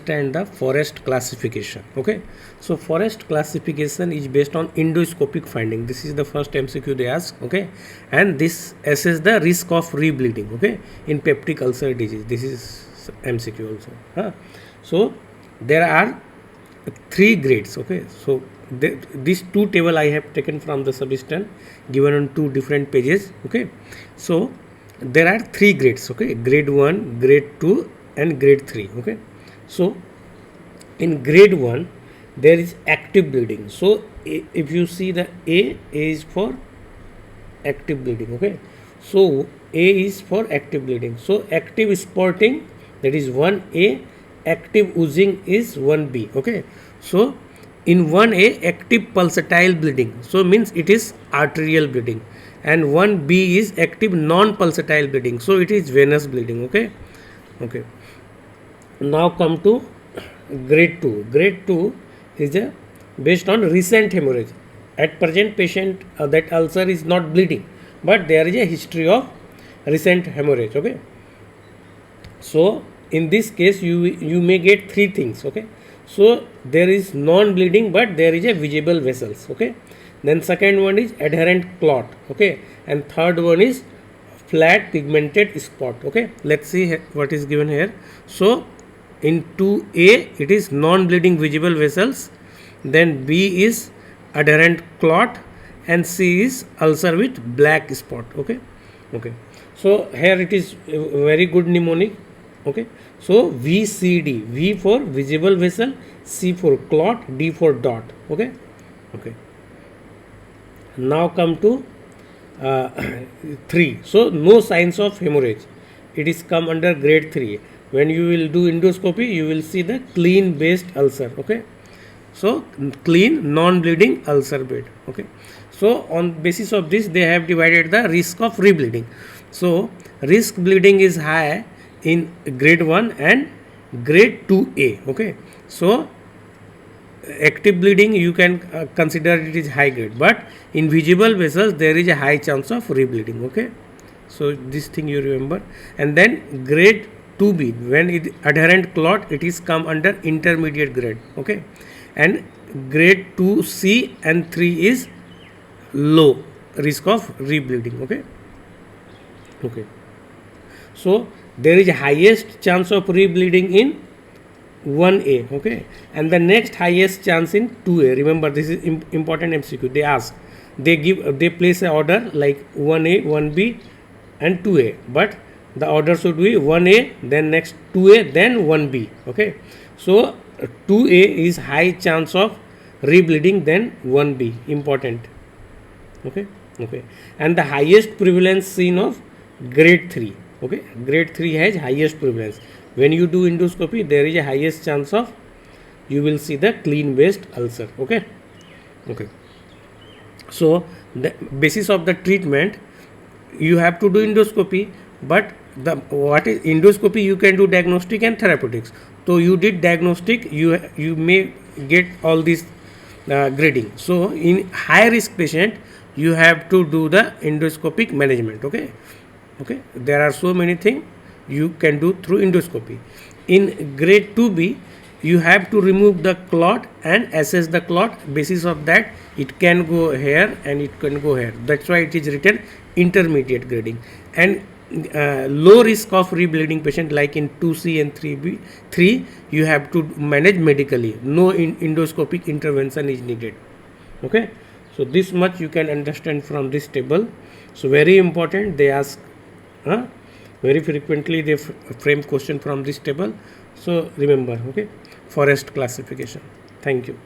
understand the forest classification. Okay, so forest classification is based on endoscopic finding. This is the first MCQ they ask. Okay, and this assess the risk of rebleeding. Okay, in peptic ulcer disease. This is MCQ also. So there are 3 grades. Okay, so these 2 table I have taken from the substance given on 2 different pages. Okay, so there are 3 grades. Okay, grade 1, grade 2 and grade 3. Okay, so in grade 1 there is active bleeding. So if you see the A is for active bleeding. Okay, so A is for active bleeding. So active spotting, that is 1A, active oozing is 1B. Okay, so in 1A active pulsatile bleeding, so means it is arterial bleeding, and 1B is active non-pulsatile bleeding, so it is venous bleeding. Okay, okay. Now come to grade 2. Grade 2 is based on recent hemorrhage. At present patient that ulcer is not bleeding, but there is a history of recent hemorrhage. Okay, so in this case you may get 3 things. Okay, so there is non-bleeding but there is a visible vessels. Okay, then second one is adherent clot. Okay, and third one is flat pigmented spot. Okay, let's see what is given here. So in 2A it is non-bleeding visible vessels, then B is adherent clot, and C is ulcer with black spot. Okay, okay. So here it is very good mnemonic. Okay, so VCD, V for visible vessel, C for clot, D for dot. Okay, okay. Now come to 3. So no signs of hemorrhage, it is come under grade 3. When you will do endoscopy, you will see the clean based ulcer. Okay, so clean non-bleeding ulcer bed. Okay, so on basis of this they have divided the risk of rebleeding. So risk bleeding is high in grade 1 and grade 2A. Okay, so active bleeding you can consider it is high grade, but in visible vessels there is a high chance of rebleeding. Okay, so this thing you remember. And then grade 2B, when it adherent clot, it is come under intermediate grade. Okay, and grade 2C and 3 is low risk of rebleeding. Okay, okay. So there is a highest chance of rebleeding in 1A. Okay, and the next highest chance in 2A. Remember, this is important MCQ. They ask, they place an order like 1A, 1B and 2A, but the order should be 1A, then next 2A, then 1B. Okay, so 2A is high chance of rebleeding than 1B. Important. Okay, okay. And the highest prevalence seen of grade 3. Okay, grade 3 has highest prevalence. When you do endoscopy, there is a highest chance of you will see the clean based ulcer. Okay, okay. So the basis of the treatment, you have to do endoscopy, but what is endoscopy, you can do diagnostic and therapeutics. So you did diagnostic, you may get all this grading. So in high risk patient you have to do the endoscopic management. Okay, okay. There are so many things you can do through endoscopy. In grade 2B you have to remove the clot and assess the clot. Basis of that it can go here and it can go here. That's why it is written intermediate grading. And low risk of rebleeding patient like in 2C and 3 you have to manage medically. No endoscopic intervention is needed. Okay, so this much you can understand from this table. So very important, they ask very frequently, they frame question from this table. So remember. Okay, forest classification. Thank you.